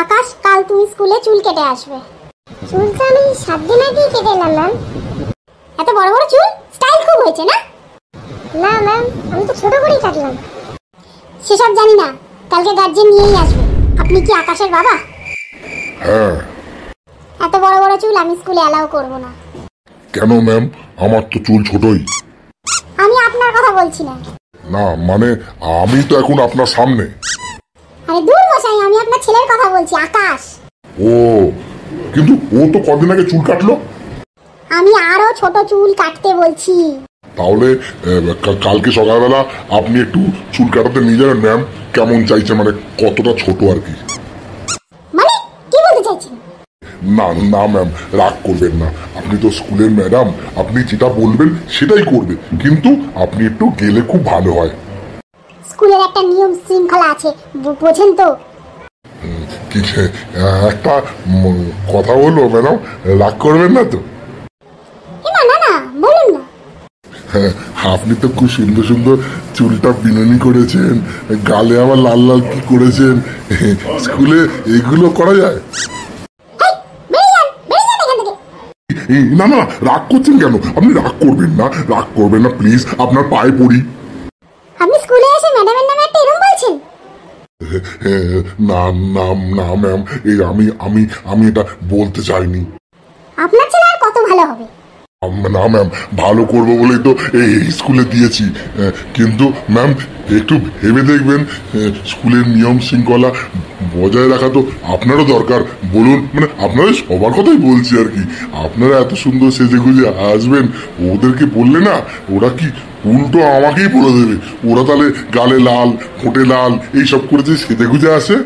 আকাশ, কাল তুমি স্কুলে চুল কেটে আসবে। চুলটা আমি 7 দিন আগেই কেটে এলাম ম্যাম। এত বড় বড় চুল, স্টাইল খুব হয়েছে না? না ম্যাম, আমি তো ছোট করেই কাটলাম। সেসব জানি না, কালকে গার্জেন নিয়েই আসবে। আপনি কি আকাশের বাবা? হ্যাঁ। এত বড় বড় চুল আমি স্কুলে অ্যালাউ করব না। কেন ম্যাম? আমার তো চুল ছোটই। আমি আপনার কথা বলছি না। না মানে আমি তো এখন আপনার সামনে। আরে দূর মশাই, আমি আপনার ছেলের কথা বলছি, আকাশ। ও, কিন্তু ও তো কদিন আগে চুল কাটলো। আমি আরো ছোট চুল কাটতে বলছি। তাহলে কালকে সকালবেলা আপনি একটু চুল কাটাতে নিয়ে যাবেন ম্যাম। কেমন চাইছে, মানে কতটা ছোট আর কি। মানে কি বলতে চাইছেন? না না ম্যাম, রাগ করবেন না। আপনি তো স্কুলের ম্যাডাম, আপনি যেটা বলবেন সেটাই করবে, কিন্তু আপনি একটু গেলে খুব ভালো হয়। স্কুলের একটা নিয়ম শৃঙ্খলা আছে, বোঝেন তো? কি একটা কথা বলবো ম্যাডাম, রাগ করবেন না তো? না না না, বলুন না। হ্যাঁ, আপনি তো খুব সুন্দর সুন্দর চুলটা বিনুনি করেছেন, গালে আবার লাল লাল কি করেছেন। স্কুলে এগুলো করা যায়? না না, রাগ করছেন কেন? আপনি রাগ করবেন না, রাগ করবেন না প্লিজ, আপনার পায়ে পড়ি। আপনি স্কুলে এসে ম্যাডামের নামে একটা এরকম বলছেন? না না না ম্যাম, এই আমি আমি আমি এটা বলতে চাইনি। আপনার ছেলে আর কত ভালো হবে? না ম্যাম, ভালো করবো বলেই তো এই স্কুলে দিয়েছি। কিন্তু ম্যাম একটু ভেবে দেখবেন, স্কুলের নিয়ম শৃঙ্খলা বজায় রাখা তো আপনারও দরকার। বলুন, মানে আপনাদের সবার কথাই বলছি আর কি। আপনারা এত সুন্দর সেজে গুজে আসবেন, ওদেরকে বললে না ওরা কি উল্টো আমাকেই বলে দেবে। ওরা তাহলে গালে লাল, ঠোঁটে লাল এইসব করে যে সেজে গুজে আসে।